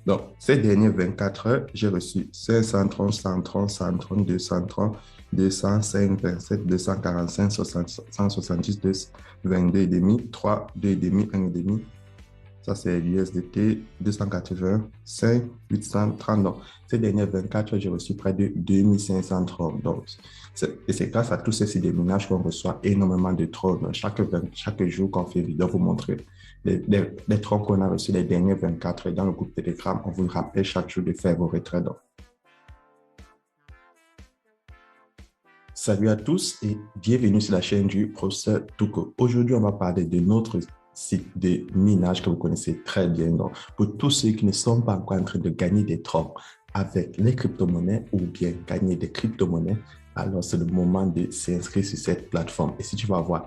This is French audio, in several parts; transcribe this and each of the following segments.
Donc, ces dernières 24 heures, j'ai reçu 530, 130, 130, 230, 205, 27, 245, 60, 170, 22 et demi, 3, 2 et demi, 1 et demi. Ça, c'est l'USDT 285, 830. Donc, ces dernières 24 heures, j'ai reçu près de 2500 trades. Donc, et c'est grâce à tous ces déminages qu'on reçoit énormément de trades. Donc, chaque jour qu'on fait vidéo, vous montrer les trades qu'on a reçus les dernières 24 heures. Dans le groupe Telegram, on vous rappelle chaque jour de faire vos retraits. Donc, salut à tous et bienvenue sur la chaîne du professeur Touko. Aujourd'hui, on va parler de notre site de minage que vous connaissez très bien. Donc, pour tous ceux qui ne sont pas encore en train de gagner des troncs avec les crypto-monnaies ou bien gagner des crypto-monnaies, alors c'est le moment de s'inscrire sur cette plateforme. Et si tu vas voir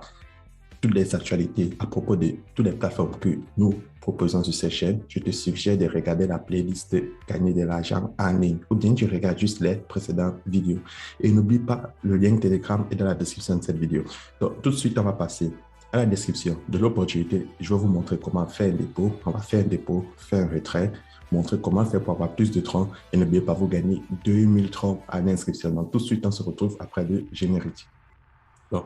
toutes les actualités à propos de toutes les plateformes que nous proposons sur cette chaîne, je te suggère de regarder la playlist Gagner de l'argent en ligne ou bien tu regardes juste les précédentes vidéos. Et n'oublie pas, le lien Telegram est dans la description de cette vidéo. Donc, tout de suite, on va passer à la description de l'opportunité. Je vais vous montrer comment faire un dépôt. On va faire un dépôt, faire un retrait, montrer comment faire pour avoir plus de troncs et n'oubliez pas, vous gagnez 2000 troncs à l'inscription. Donc, tout de suite, on se retrouve après le générique. Donc,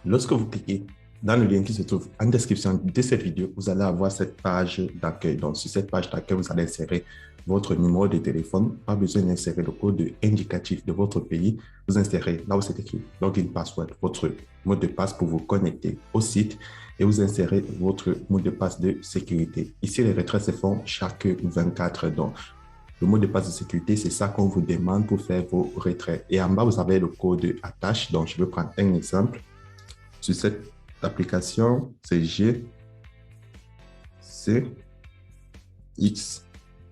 lorsque vous cliquez dans le lien qui se trouve en description de cette vidéo, vous allez avoir cette page d'accueil. Donc, sur cette page d'accueil, vous allez insérer votre numéro de téléphone. Pas besoin d'insérer le code indicatif de votre pays. Vous insérez là où c'est écrit login password, votre mot de passe pour vous connecter au site et vous insérez votre mot de passe de sécurité. Ici, les retraits se font chaque 24 heures. Donc, le mot de passe de sécurité, c'est ça qu'on vous demande pour faire vos retraits. Et en bas, vous avez le code attache. Donc, je vais prendre un exemple. Sur cette application, c'est G, C, X,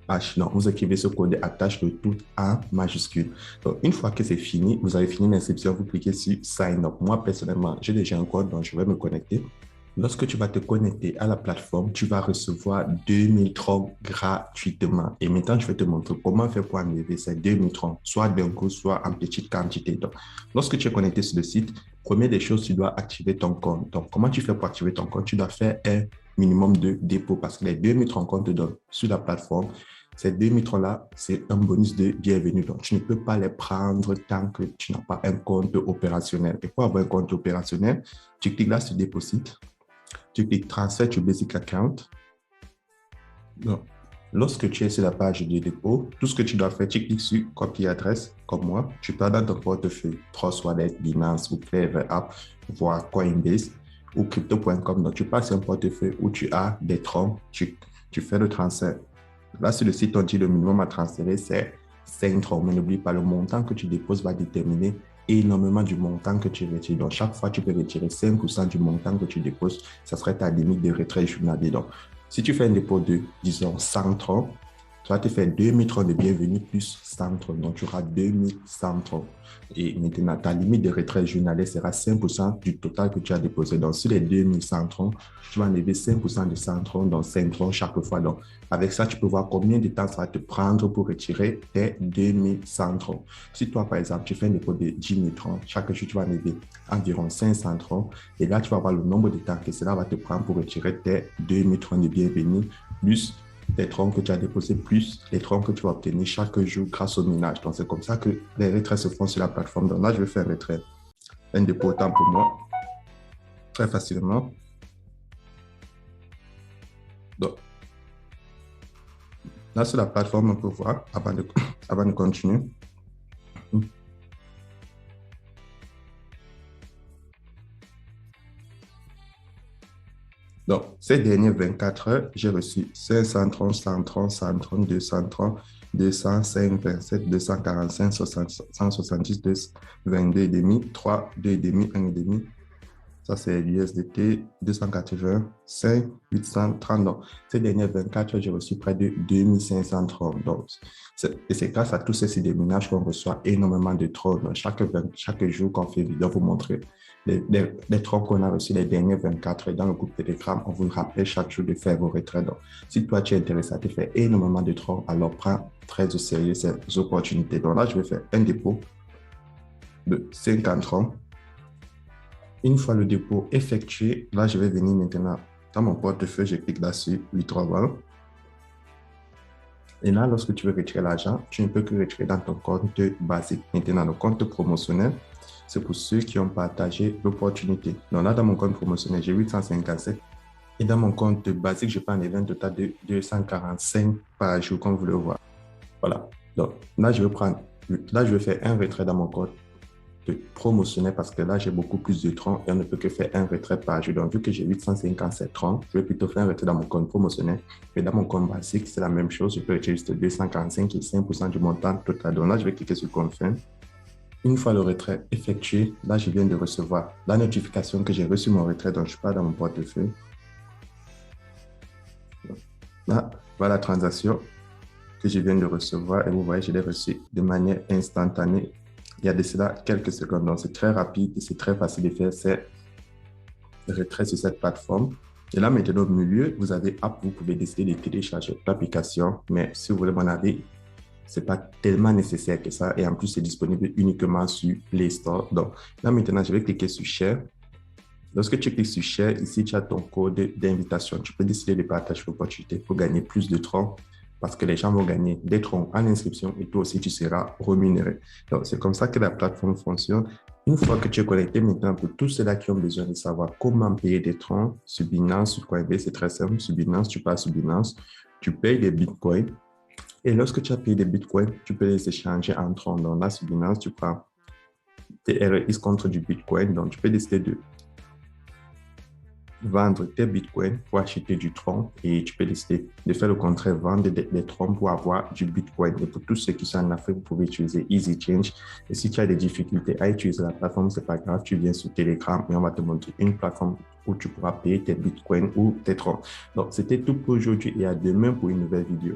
H. Donc, vous écrivez ce code attache de tout en majuscule. Donc, une fois que c'est fini, vous avez fini l'inscription, vous cliquez sur Sign Up. Moi, personnellement, j'ai déjà un code, donc je vais me connecter. Lorsque tu vas te connecter à la plateforme, tu vas recevoir 2000 troncs gratuitement. Et maintenant, je vais te montrer comment faire pour enlever ces 2000 troncs, soit d'un coup, soit en petite quantité. Donc, lorsque tu es connecté sur le site, première des choses, tu dois activer ton compte. Donc, comment tu fais pour activer ton compte? Tu dois faire un minimum de dépôt parce que les 2000 troncs qu'on te donne sur la plateforme, ces 2000 troncs-là, c'est un bonus de bienvenue. Donc, tu ne peux pas les prendre tant que tu n'as pas un compte opérationnel. Et pour avoir un compte opérationnel, tu cliques là sur Déposit. Tu cliques Transfer to Basic Account. Donc, lorsque tu es sur la page de dépôt, tout ce que tu dois faire, tu cliques sur Copier adresse, comme moi. Tu peux dans ton portefeuille Trust Wallet, Binance ou Clever App, voire Coinbase ou Crypto.com. Donc, tu passes un portefeuille où tu as des troncs, tu fais le transfert. Là, sur le site, on dit le minimum à transférer, c'est 5 troncs. Mais n'oublie pas, le montant que tu déposes va déterminer énormément du montant que tu retires. Donc, chaque fois, tu peux retirer 5% du montant que tu déposes. Ça serait ta limite de retrait journalier. Donc, si tu fais un dépôt de, disons, 100 troncs, tu vas te faire 2000 troncs de bienvenue plus 100 troncs. Donc, tu auras 2100 troncs. Et maintenant, ta limite de retrait journalier sera 5% du total que tu as déposé. Donc, sur les 2100 troncs, tu vas enlever 5% de 100 troncs, donc 5 troncs chaque fois. Donc, avec ça, tu peux voir combien de temps ça va te prendre pour retirer tes 2100 troncs. Si toi, par exemple, tu fais un dépôt de 10 000 troncs, chaque jour, tu vas enlever environ 500 troncs. Et là, tu vas voir le nombre de temps que cela va te prendre pour retirer tes 2000 troncs de bienvenue, plus les troncs que tu as déposés, plus les troncs que tu vas obtenir chaque jour grâce au minage. Donc, c'est comme ça que les retraits se font sur la plateforme. Donc là, je vais faire un retrait, un dépôt autant pour moi, très facilement. Donc, là, sur la plateforme, on peut voir, avant de continuer. Donc, ces dernières 24 heures, j'ai reçu 530, 130, 130, 230, 205, 27, 245, 60, 170, 22 et demi, 3, 2 et demi, 1 et demi. Ça, c'est l'USDT 285, 830. Donc, ces dernières 24 heures, j'ai reçu près de 2500 troncs. Donc, et c'est grâce à tous ces déminages qu'on reçoit énormément de troncs. Donc, chaque jour qu'on fait vidéo, vous montrer les troncs qu'on a reçus les dernières 24 heures dans le groupe Telegram. On vous rappelle chaque jour de faire vos retraits. Donc, si toi, tu es intéressé à te faire énormément de troncs, alors prends très au sérieux ces opportunités. Donc là, je vais faire un dépôt de 50 troncs. Une fois le dépôt effectué, là, je vais venir maintenant dans mon portefeuille, je clique là sur Withdrawal. Et là, lorsque tu veux retirer l'argent, tu ne peux que retirer dans ton compte basique. Maintenant, le compte promotionnel, c'est pour ceux qui ont partagé l'opportunité. Donc là, dans mon compte promotionnel, j'ai 857. Et dans mon compte basique, je prends un event total de 245 par jour, comme vous le voyez. Voilà. Donc là, je vais faire un retrait dans mon compte promotionnel parce que là, j'ai beaucoup plus de troncs et on ne peut que faire un retrait par jour. Donc, vu que j'ai 857 troncs, je vais plutôt faire un retrait dans mon compte promotionnel. Et dans mon compte basique, c'est la même chose. Je peux retirer juste 245 et 5% du montant total. Donc là, je vais cliquer sur Confirm. Une fois le retrait effectué, là, je viens de recevoir la notification que j'ai reçu mon retrait. Donc, je pars dans mon portefeuille. Là, voilà la transaction que je viens de recevoir et vous voyez, je l'ai reçu de manière instantanée. Il y a de cela quelques secondes. Donc, c'est très rapide et c'est très facile de faire ces retraits sur cette plateforme. Et là, maintenant, au milieu, vous avez App. Vous pouvez décider de télécharger l'application. Mais si vous voulez mon avis, ce n'est pas tellement nécessaire que ça. Et en plus, c'est disponible uniquement sur Play Store. Donc, là, maintenant, je vais cliquer sur Share. Lorsque tu cliques sur Share, ici, tu as ton code d'invitation. Tu peux décider de partager l'opportunité pour gagner plus de troncs parce que les gens vont gagner des troncs en inscription et toi aussi, tu seras rémunéré. Donc, c'est comme ça que la plateforme fonctionne. Une fois que tu es connecté, maintenant, pour tous ceux-là qui ont besoin de savoir comment payer des troncs sur Binance, sur Coinbase, c'est très simple. Sur Binance, tu passes sur Binance, tu payes des bitcoins. Et lorsque tu as payé des bitcoins, tu peux les échanger en troncs. Donc là, sur Binance, tu prends tes RX contre du bitcoin. Donc, tu peux décider de vendre tes bitcoins pour acheter du tronc et tu peux décider de faire le contraire, vendre des troncs pour avoir du bitcoin. Et pour tous ceux qui sont en Afrique, vous pouvez utiliser Easy Change. Et si tu as des difficultés à utiliser la plateforme, c'est pas grave, tu viens sur Telegram et on va te montrer une plateforme où tu pourras payer tes bitcoins ou tes troncs. Donc, c'était tout pour aujourd'hui et à demain pour une nouvelle vidéo.